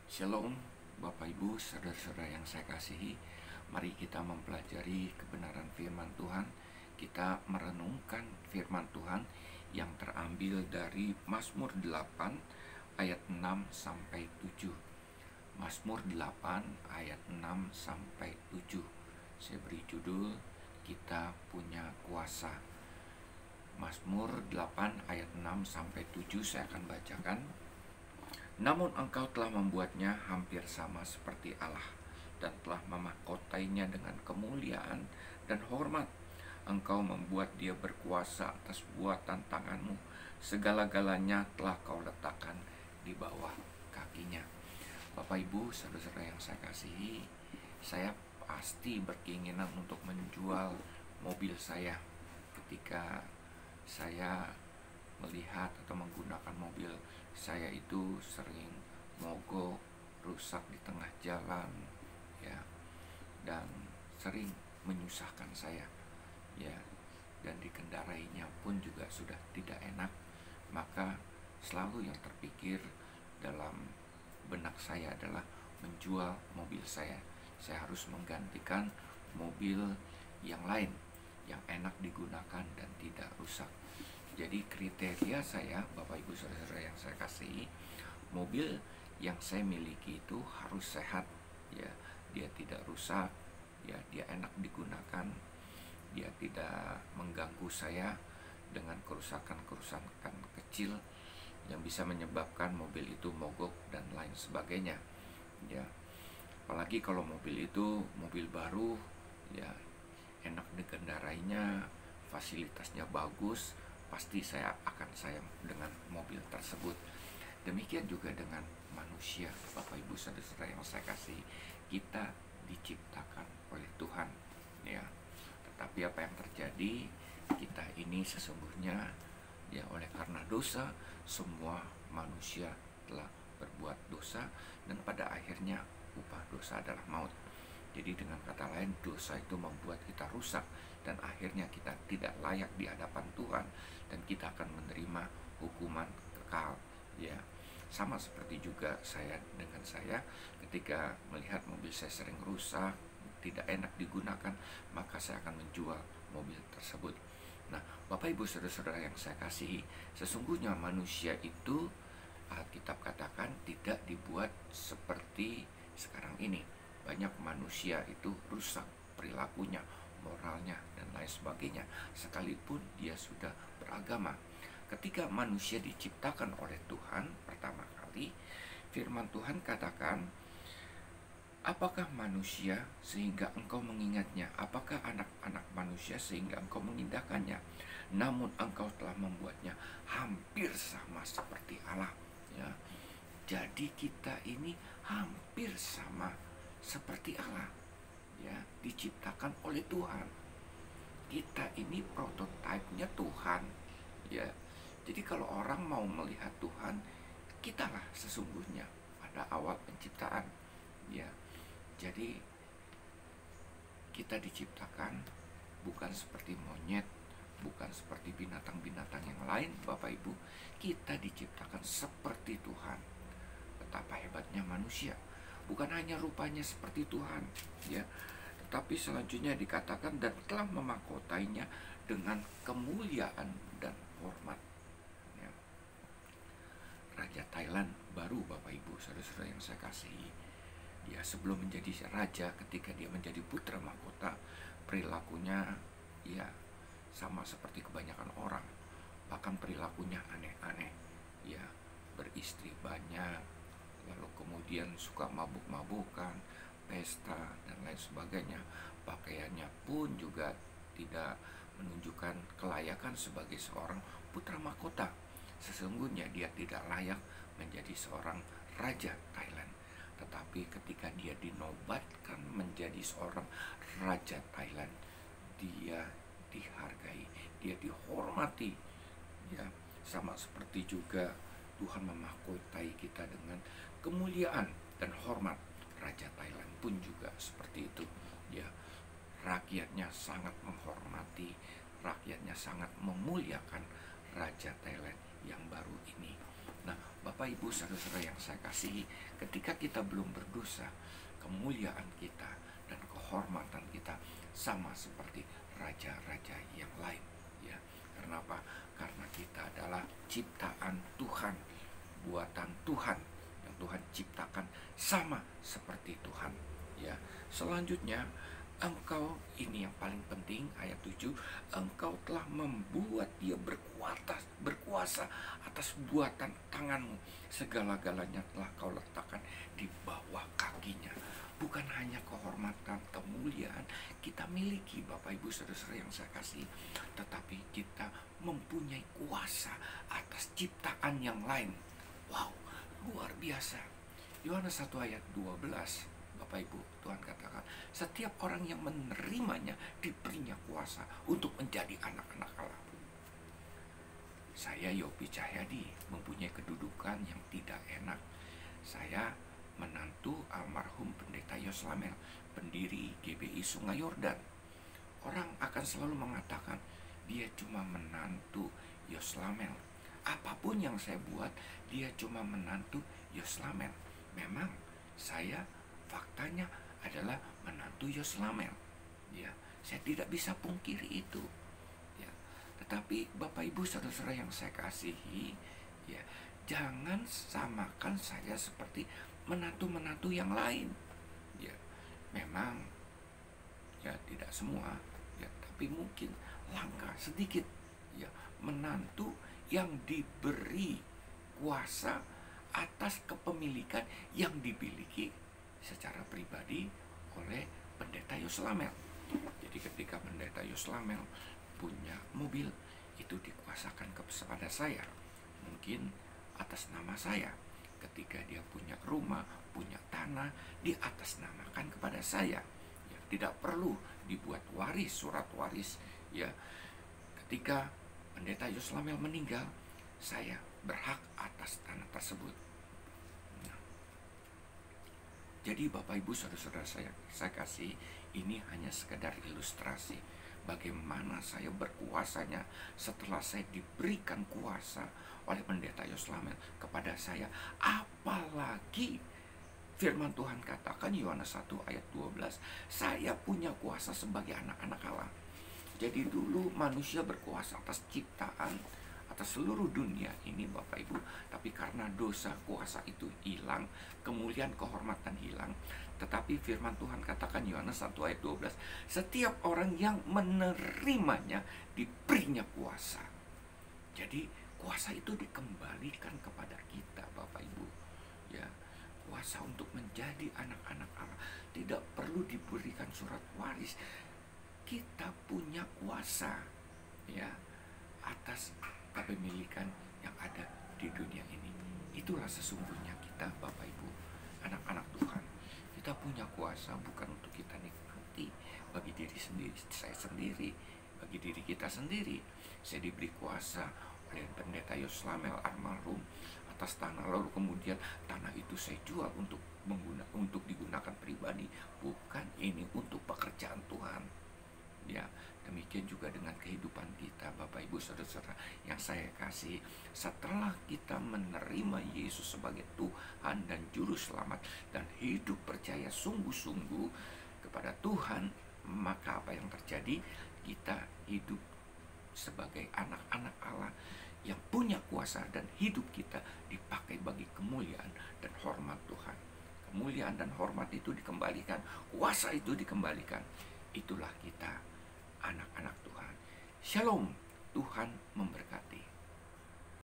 Shalom Bapak Ibu, saudara-saudara yang saya kasihi. Mari kita mempelajari kebenaran firman Tuhan. Kita merenungkan firman Tuhan yang terambil dari Mazmur 8 ayat 6 sampai 7. Mazmur 8 ayat 6 sampai 7. Saya beri judul Kita Punya Kuasa. Mazmur 8 ayat 6 sampai 7 saya akan bacakan. Namun engkau telah membuatnya hampir sama seperti Allah, dan telah memahkotainya dengan kemuliaan dan hormat. Engkau membuat dia berkuasa atas buatan tanganmu. Segala-galanya telah kau letakkan di bawah kakinya. Bapak Ibu, saudara-saudara yang saya kasihi, saya pasti berkeinginan untuk menjual mobil saya ketika saya melihat atau menggunakan mobil saya itu sering mogok, rusak di tengah jalan, ya, dan sering menyusahkan saya, ya, dan dikendarainya pun juga sudah tidak enak. Maka selalu yang terpikir dalam benak saya adalah menjual mobil saya. Saya harus menggantikan mobil yang lain yang enak digunakan dan tidak rusak. Jadi kriteria saya, Bapak Ibu Saudara yang saya kasihi, mobil yang saya miliki itu harus sehat, ya, dia tidak rusak, ya, dia enak digunakan, dia tidak mengganggu saya dengan kerusakan-kerusakan kecil yang bisa menyebabkan mobil itu mogok dan lain sebagainya, ya. Apalagi kalau mobil itu mobil baru, ya, enak dikendarainya, fasilitasnya bagus, pasti saya akan sayang dengan mobil tersebut. Demikian juga dengan manusia, Bapak Ibu Saudara yang saya kasih. Kita diciptakan oleh Tuhan, ya. Tetapi apa yang terjadi, kita ini sesungguhnya, ya, oleh karena dosa, semua manusia telah berbuat dosa, dan pada akhirnya upah dosa adalah maut. Jadi dengan kata lain, dosa itu membuat kita rusak dan akhirnya kita tidak layak di hadapan Tuhan, dan kita akan menerima hukuman kekal, ya. Sama seperti juga saya dengan saya, ketika melihat mobil saya sering rusak, tidak enak digunakan, maka saya akan menjual mobil tersebut. Nah, Bapak Ibu Saudara-saudara yang saya kasihi, sesungguhnya manusia itu, Alkitab katakan, tidak dibuat seperti sekarang ini. Banyak manusia itu rusak perilakunya, moralnya, dan lain sebagainya, sekalipun dia sudah beragama. Ketika manusia diciptakan oleh Tuhan pertama kali, firman Tuhan katakan, apakah manusia sehingga engkau mengingatnya? Apakah anak-anak manusia sehingga engkau mengindahkannya? Namun engkau telah membuatnya hampir sama seperti Allah, ya. Jadi kita ini hampir sama seperti Allah, ya, diciptakan oleh Tuhan. Kita ini prototipenya Tuhan, ya. Jadi kalau orang mau melihat Tuhan, kitalah sesungguhnya pada awal penciptaan, ya. Jadi kita diciptakan bukan seperti monyet, bukan seperti binatang-binatang yang lain, Bapak Ibu. Kita diciptakan seperti Tuhan. Betapa hebatnya manusia. Bukan hanya rupanya seperti Tuhan, ya, tetapi selanjutnya dikatakan dan telah memahkotainya dengan kemuliaan dan hormat, ya. Raja Thailand baru, Bapak Ibu Saudara-saudara yang saya kasihi, ya, sebelum menjadi raja, ketika dia menjadi putra mahkota, perilakunya, ya, sama seperti kebanyakan orang. Bahkan perilakunya aneh-aneh, ya, beristri banyak, lalu kemudian suka mabuk-mabukan, pesta, dan lain sebagainya. Pakaiannya pun juga tidak menunjukkan kelayakan sebagai seorang putra mahkota. Sesungguhnya dia tidak layak menjadi seorang raja Thailand. Tetapi ketika dia dinobatkan menjadi seorang raja Thailand, dia dihargai, dia dihormati, ya. Sama seperti juga Tuhan memahkotai kita dengan kemuliaan dan hormat. Raja Thailand pun juga seperti itu, ya. Rakyatnya sangat menghormati, rakyatnya sangat memuliakan Raja Thailand yang baru ini. Nah, Bapak Ibu saudara-saudara yang saya kasihi, ketika kita belum berdosa, kemuliaan kita dan kehormatan kita sama seperti raja-raja yang lain, ya. Karena apa? Karena kita adalah ciptaan Tuhan, buatan Tuhan yang Tuhan ciptakan sama seperti Tuhan, ya. Selanjutnya, engkau, ini yang paling penting, ayat 7, engkau telah membuat dia berkuasa atas buatan tanganmu, segala-galanya telah kau letakkan di bawah kakinya. Bukan hanya kehormatan, kemuliaan kita miliki Bapak Ibu saudara-saudara yang saya kasih, tetapi kita mempunyai kuasa atas ciptaan yang lain. Wow, luar biasa. Yohanes 1 ayat 12, Bapak Ibu, Tuhan katakan, setiap orang yang menerimanya diberinya kuasa untuk menjadi anak-anak Allah. Saya Yopi Cahyadi mempunyai kedudukan yang tidak enak. Saya menantu almarhum Pendeta Yoslamel, pendiri GBI Sungai Yordan. Orang akan selalu mengatakan, dia cuma menantu Yoslamel. Apapun yang saya buat, dia cuma menantu Yoslamel. Memang saya faktanya adalah menantu Yoslamel, ya. Saya tidak bisa pungkiri itu, ya. Tetapi Bapak Ibu saudara-saudara yang saya kasihi, ya, jangan samakan saya seperti menantu-menantu yang lain, ya. Memang ya tidak semua, ya, tapi mungkin langka sedikit, ya, menantu yang diberi kuasa atas kepemilikan yang dimiliki secara pribadi oleh Pendeta Yoslamel. Jadi ketika Pendeta Yoslamel punya mobil, itu dikuasakan kepada saya, mungkin atas nama saya. Ketika dia punya rumah, punya tanah, diatasnamakan kepada saya, ya, tidak perlu dibuat waris, surat waris, ya. Ketika Pendeta Yoslamel meninggal, saya berhak atas tanah tersebut. Nah, jadi Bapak Ibu saudara-saudara saya kasih, ini hanya sekedar ilustrasi bagaimana saya berkuasanya setelah saya diberikan kuasa oleh Pendeta Yoslamel kepada saya. Apalagi firman Tuhan katakan, Yohanes 1 ayat 12, saya punya kuasa sebagai anak-anak Allah. Jadi dulu manusia berkuasa atas ciptaan, atas seluruh dunia ini Bapak Ibu, tapi karena dosa kuasa itu hilang, kemuliaan kehormatan hilang. Tetapi firman Tuhan katakan, Yohanes 1 ayat 12, setiap orang yang menerimanya diberinya kuasa. Jadi kuasa itu dikembalikan kepada kita Bapak Ibu, ya. Kuasa untuk menjadi anak-anak Allah tidak perlu diberikan surat waris. Kita punya kuasa, ya, atas kepemilikan yang ada di dunia ini. Itulah sesungguhnya kita Bapak Ibu, anak-anak Tuhan. Kita punya kuasa bukan untuk kita nikmati bagi diri sendiri, saya sendiri, bagi diri kita sendiri. Saya diberi kuasa oleh Pendeta Yoslamel almarhum atas tanah, lalu kemudian tanah itu saya jual untuk digunakan pribadi. Bukan, ini untuk pekerjaan Tuhan, ya. Demikian juga dengan kehidupan kita Bapak Ibu saudara-saudara yang saya kasih. Setelah kita menerima Yesus sebagai Tuhan dan Juru Selamat dan hidup percaya sungguh-sungguh kepada Tuhan, maka apa yang terjadi? Kita hidup sebagai anak-anak Allah yang punya kuasa, dan hidup kita dipakai bagi kemuliaan dan hormat Tuhan. Kemuliaan dan hormat itu dikembalikan, kuasa itu dikembalikan. Itulah kita, anak-anak Tuhan. Shalom, Tuhan memberkati.